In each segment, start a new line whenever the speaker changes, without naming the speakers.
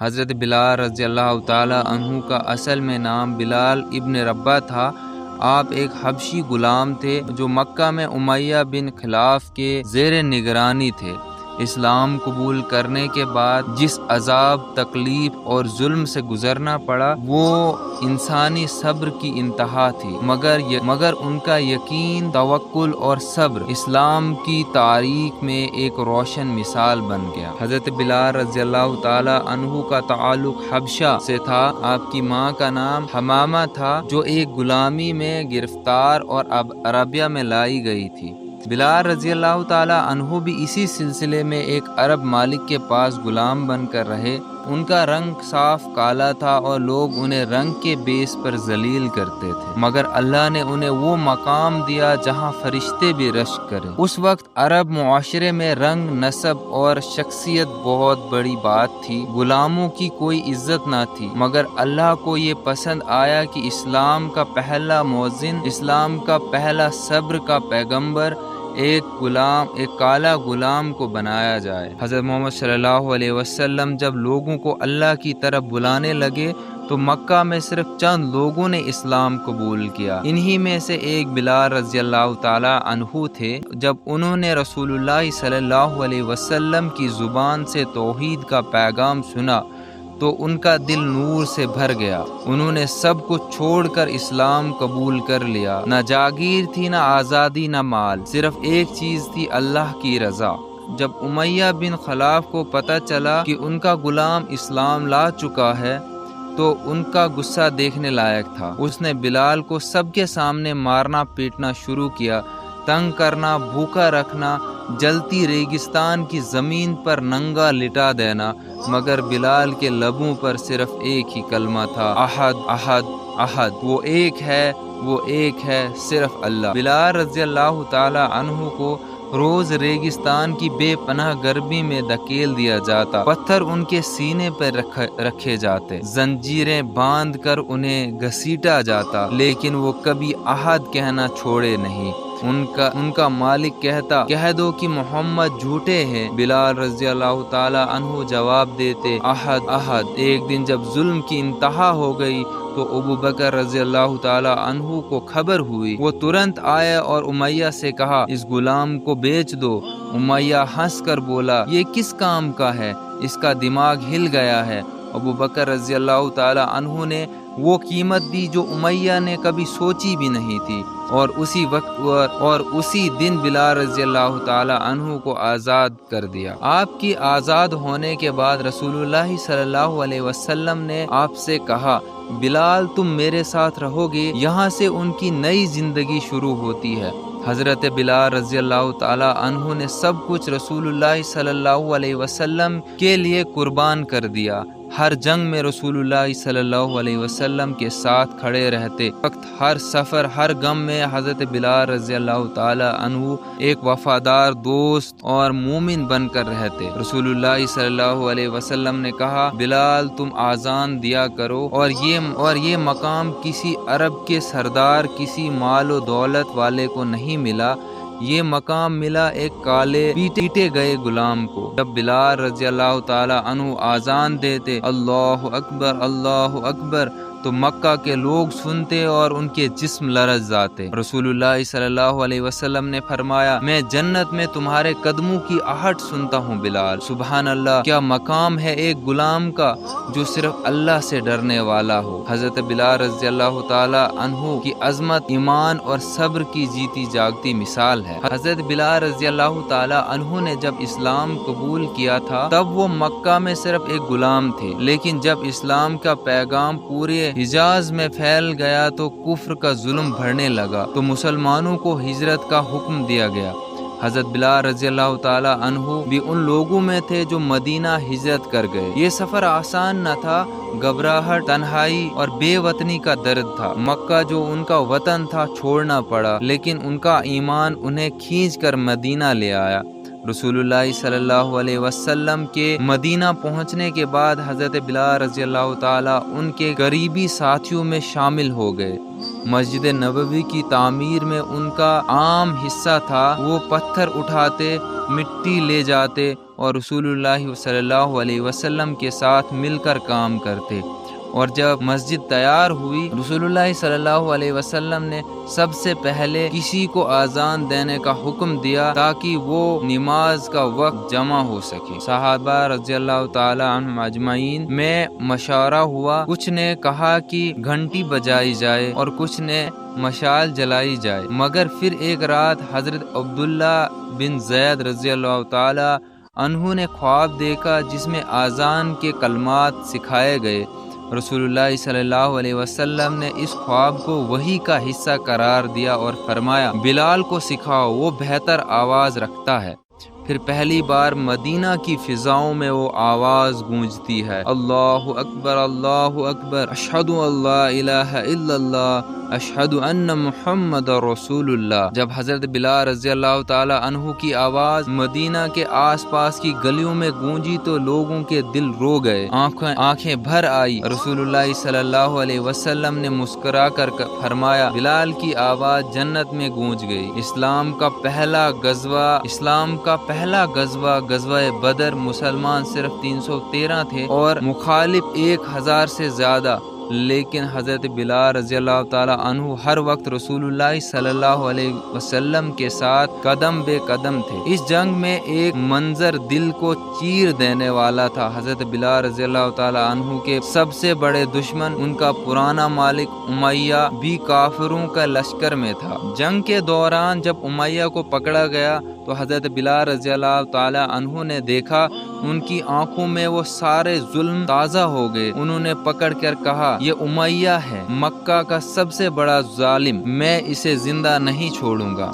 حضرت بلال رضی اللہ تعالی عنہ کا اصل میں نام بلال ابن ربا تھا۔ آپ ایک حبشی غلام تھے جو مکہ میں امیہ بن خلف کے زیر نگرانی تھے۔ اسلام قبول کرنے کے بعد جس عذاب، تکلیف اور ظلم سے گزرنا پڑا وہ انسانی صبر کی انتہا تھی، مگر ان کا یقین، توکل اور صبر اسلام کی تاریخ میں ایک روشن مثال بن گیا۔ حضرت بلال رضی اللہ تعالی عنہ کا تعلق حبشہ سے تھا۔ آپ کی ماں کا نام حمامہ تھا جو ایک غلامی میں گرفتار اور اب عربیہ میں لائی گئی تھی۔ بلال رضی اللہ تعالی عنہ بھی اسی سلسلے میں ایک عرب مالک کے پاس غلام بن کر رہے۔ ان کا رنگ صاف کالا تھا اور لوگ انہیں رنگ کے بیس پر ذلیل کرتے تھے، مگر اللہ نے انہیں وہ مقام دیا جہاں فرشتے بھی رشک کریں۔ اس وقت عرب معاشرے میں رنگ، نسب اور شخصیت بہت بڑی بات تھی۔ غلاموں کی کوئی عزت نہ تھی، مگر اللہ کو یہ پسند آیا کہ اسلام کا پہلا مؤذن، اسلام کا پہلا صبر کا پیغمبر ایک کالا غلام کو بنایا جائے۔ حضرت محمد صلی اللہ علیہ وسلم جب لوگوں کو اللہ کی طرف بلانے لگے تو مکہ میں صرف چند لوگوں نے اسلام قبول کیا۔ انہی میں سے ایک بلال رضی اللہ تعالی عنہ تھے۔ جب انہوں نے رسول اللہ صلی اللہ علیہ وسلم کی زبان سے توحید کا پیغام سنا تو ان کا دل نور سے بھر گیا۔ انہوں نے سب کچھ چھوڑ کر اسلام قبول کر لیا۔ نہ جاگیر تھی، نہ آزادی، نہ مال، صرف ایک چیز تھی، اللہ کی رضا۔ جب امیہ بن خلف کو پتہ چلا کہ ان کا غلام اسلام لا چکا ہے تو ان کا غصہ دیکھنے لائق تھا۔ اس نے بلال کو سب کے سامنے مارنا پیٹنا شروع کیا، تنگ کرنا، بھوکا رکھنا، جلتی ریگستان کی زمین پر ننگا لٹا دینا، مگر بلال کے لبوں پر صرف ایک ہی کلمہ تھا، احد احد احد، وہ ایک ہے صرف اللہ۔ بلال رضی اللہ تعالی عنہ کو روز ریگستان کی بے پناہ گرمی میں دھکیل دیا جاتا، پتھر ان کے سینے پر رکھے جاتے، زنجیریں باندھ کر انہیں گھسیٹا جاتا، لیکن وہ کبھی احد کہنا چھوڑے نہیں۔ ان کا مالک کہتا، کہہ دو کہ محمد جھوٹے ہیں۔ بلال رضی اللہ تعالی عنہ جواب دیتے، احد احد۔ ایک دن جب ظلم کی انتہا ہو گئی تو ابو بکر رضی اللہ تعالی عنہ کو خبر ہوئی۔ وہ ترنت آئے اور امیہ سے کہا، اس غلام کو بیچ دو۔ امیہ ہنس کر بولا، یہ کس کام کا ہے؟ اس کا دماغ ہل گیا ہے۔ ابو بکر رضی اللہ تعالی عنہ نے وہ قیمت دی جو امیہ نے کبھی سوچی بھی نہیں تھی، اور اسی دن بلال رضی اللہ تعالی عنہ کو آزاد کر دیا۔ آپ کی آزاد ہونے کے بعد رسول اللہ صلی اللہ علیہ وسلم نے آپ سے کہا، بلال تم میرے ساتھ رہو گے، یہاں سے ان کی نئی زندگی شروع ہوتی ہے۔ حضرت بلال رضی اللہ تعالی عنہ نے سب کچھ رسول اللہ صلی اللہ علیہ وسلم کے لیے قربان کر دیا۔ ہر جنگ میں رسول اللہ صلی اللہ علیہ وسلم کے ساتھ کھڑے رہتے وقت، ہر سفر، ہر غم میں حضرت بلال رضی اللہ تعالی عنہ ایک وفادار دوست اور مومن بن کر رہتے۔ رسول اللہ صلی اللہ علیہ وسلم نے کہا، بلال تم آذان دیا کرو، اور یہ مقام کسی عرب کے سردار، کسی مال و دولت والے کو نہیں ملا، یہ مقام ملا ایک کالے پیٹے گئے غلام کو۔ جب بلال رضی اللہ تعالی عنہ آذان دیتے، اللہ اکبر اللہ اکبر، تو مکہ کے لوگ سنتے اور ان کے جسم لرز جاتے۔ رسول اللہ صلی اللہ علیہ وسلم نے فرمایا، میں جنت میں تمہارے قدموں کی آہٹ سنتا ہوں بلال۔ سبحان اللہ، کیا مقام ہے ایک غلام کا جو صرف اللہ سے ڈرنے والا ہو۔ حضرت بلال رضی اللہ تعالی عنہ کی عظمت ایمان اور صبر کی جیتی جاگتی مثال ہے۔ حضرت بلال رضی اللہ تعالی عنہ نے جب اسلام قبول کیا تھا تب وہ مکہ میں صرف ایک غلام تھے، لیکن جب اسلام کا پیغام پورے حجاز میں پھیل گیا تو کفر کا ظلم بڑھنے لگا، تو مسلمانوں کو ہجرت کا حکم دیا گیا۔ حضرت بلال رضی اللہ تعالی عنہ بھی ان لوگوں میں تھے جو مدینہ ہجرت کر گئے۔ یہ سفر آسان نہ تھا، گھبراہٹ، تنہائی اور بے وطنی کا درد تھا۔ مکہ جو ان کا وطن تھا چھوڑنا پڑا، لیکن ان کا ایمان انہیں کھینچ کر مدینہ لے آیا۔ رسول اللہ صلی اللہ علیہ وسلم کے مدینہ پہنچنے کے بعد حضرت بلال رضی اللہ تعالی ان کے قریبی ساتھیوں میں شامل ہو گئے۔ مسجد نبوی کی تعمیر میں ان کا عام حصہ تھا۔ وہ پتھر اٹھاتے، مٹی لے جاتے اور رسول اللہ صلی اللہ علیہ وسلم کے ساتھ مل کر کام کرتے، اور جب مسجد تیار ہوئی رسول اللہ صلی اللہ علیہ وسلم نے سب سے پہلے کسی کو اذان دینے کا حکم دیا تاکہ وہ نماز کا وقت جمع ہو سکے۔ صحابہ رضی اللہ تعالی عنہم اجمعین میں مشورہ ہوا، کچھ نے کہا کہ گھنٹی بجائی جائے اور کچھ نے مشال جلائی جائے، مگر پھر ایک رات حضرت عبداللہ بن زید رضی اللہ تعالی عنہ نے خواب دیکھا جس میں اذان کے کلمات سکھائے گئے۔ رسول اللہ صلی اللہ علیہ وسلم نے اس خواب کو وحی کا حصہ قرار دیا اور فرمایا بلال کو سکھاؤ، وہ بہتر آواز رکھتا ہے۔ پھر پہلی بار مدینہ کی فضاؤں میں وہ آواز گونجتی ہے، اللہ اکبر اشہد ان لا الہ الا اللہ اشہد ان محمد رسول اللہ۔ جب حضرت بلال رضی اللہ تعالی عنہ کی آواز مدینہ کے آس پاس کی گلیوں میں گونجی تو لوگوں کے دل رو گئے، آنکھیں بھر آئی۔ رسول اللہ صلی اللہ علیہ وسلم نے مسکرا کر فرمایا بلال کی آواز جنت میں گونج گئی۔ اسلام کا پہلا غزوہ غزوہ بدر، مسلمان صرف 313 تھے اور مخالف 1000 سے زیادہ، لیکن حضرت بلال رضی اللہ تعالی عنہ ہر وقت رسول اللہ صلی اللہ علیہ وسلم کے ساتھ قدم بے قدم تھے۔ اس جنگ میں ایک منظر دل کو چیر دینے والا تھا۔ حضرت بلال رضی اللہ تعالی عنہ کے سب سے بڑے دشمن ان کا پرانا مالک امیہ بھی کافروں کا لشکر میں تھا۔ جنگ کے دوران جب امیہ کو پکڑا گیا تو حضرت بلال رضی اللہ تعالی عنہ نے دیکھا ان کی آنکھوں میں وہ سارے ظلم تازہ ہو گئے۔ انہوں نے پکڑ کر کہا یہ امیہ ہے، مکہ کا سب سے بڑا ظالم، میں اسے زندہ نہیں چھوڑوں گا۔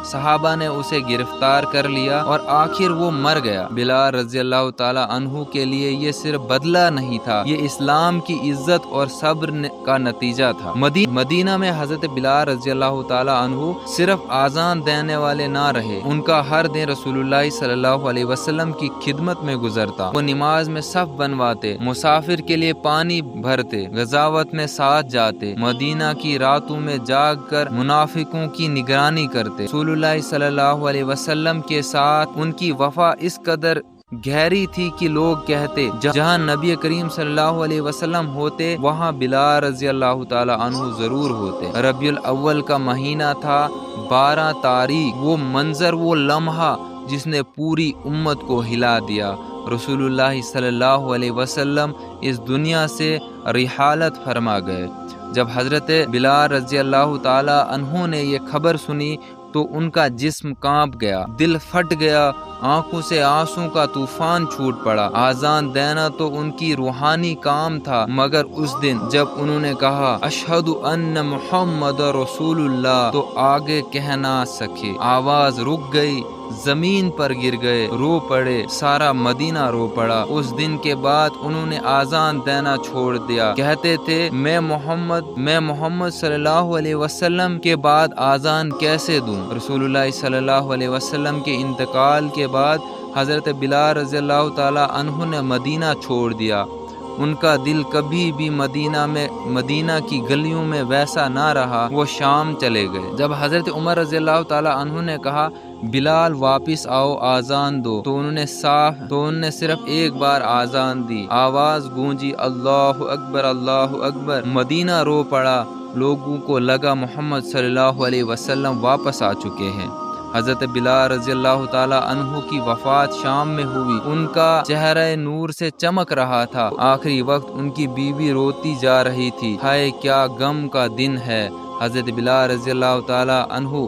صحابہ نے اسے گرفتار کر لیا اور آخر وہ مر گیا۔ بلال رضی اللہ تعالی عنہ کے لیے یہ صرف بدلہ نہیں تھا، یہ اسلام کی عزت اور صبر کا نتیجہ تھا۔ مدینہ میں حضرت بلال رضی اللہ تعالی عنہ صرف اذان دینے والے نہ رہے، ان کا ہر دن رسول اللہ صلی اللہ علیہ وسلم کی خدمت میں گزرتا۔ وہ نماز میں صف بنواتے، مسافر کے لیے پانی بھرتے، غزوات میں ساتھ جاتے، مدینہ کی راتوں میں جاگ کر منافقوں کی نگرانی کرتے۔ رسول اللہ صلی اللہ علیہ وسلم کے ساتھ ان کی وفا اس قدر گہری تھی کہ لوگ کہتے جہاں نبی کریم صلی اللہ علیہ وسلم ہوتے وہاں بلال رضی اللہ تعالی عنہ ضرور ہوتے۔ ربیع الاول کا مہینہ تھا، 12 تاریخ، وہ منظر، وہ لمحہ جس نے پوری امت کو ہلا دیا۔ رسول اللہ صلی اللہ علیہ وسلم اس دنیا سے رحالت فرما گئے۔ جب حضرت بلال رضی اللہ تعالی عنہ نے یہ خبر سنی تو ان کا جسم کانپ گیا، دل پھٹ گیا، آنکھوں سے آنسوں کا طوفان چھوٹ پڑا۔ اذان دینا تو ان کی روحانی کام تھا، مگر اس دن جب انہوں نے کہا اشہد ان محمد رسول اللہ تو آگے کہہ نہ سکے، آواز رک گئی، زمین پر گر گئے، رو پڑے، سارا مدینہ رو پڑا۔ اس دن کے بعد انہوں نے اذان دینا چھوڑ دیا، کہتے تھے میں محمد صلی اللہ علیہ وسلم کے بعد اذان کیسے دوں۔ رسول اللہ صلی اللہ علیہ وسلم کے انتقال کے بعد حضرت بلال رضی اللہ تعالی عنہ نے مدینہ چھوڑ دیا۔ ان کا دل کبھی بھی مدینہ کی گلیوں میں ویسا نہ رہا، وہ شام چلے گئے۔ جب حضرت عمر رضی اللہ تعالی عنہ نے کہا بلال واپس آؤ، آزان دو، تو انہوں نے صرف ایک بار آزان دی، آواز گونجی اللہ اکبر، مدینہ رو پڑا، لوگوں کو لگا محمد صلی اللہ علیہ وسلم واپس آ چکے ہیں۔ حضرت بلال رضی اللہ تعالی عنہ کی وفات شام میں ہوئی، ان کا چہرہ نور سے چمک رہا تھا، آخری وقت ان کی بیوی روتی جا رہی تھی، ہائے کیا غم کا دن ہے۔ حضرت بلال رضی اللہ تعالی عنہ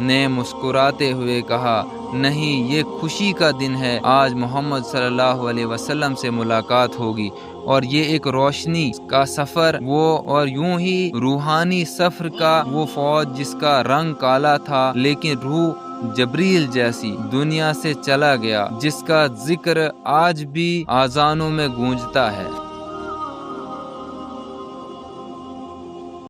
نے مسکراتے ہوئے کہا نہیں، یہ خوشی کا دن ہے، آج محمد صلی اللہ علیہ وسلم سے ملاقات ہوگی، اور یہ ایک روشنی کا سفر، وہ اور یوں ہی روحانی سفر کا وہ فوج جس کا رنگ کالا تھا لیکن روح جبریل جیسی دنیا سے چلا گیا، جس کا ذکر آج بھی آذانوں میں گونجتا ہے۔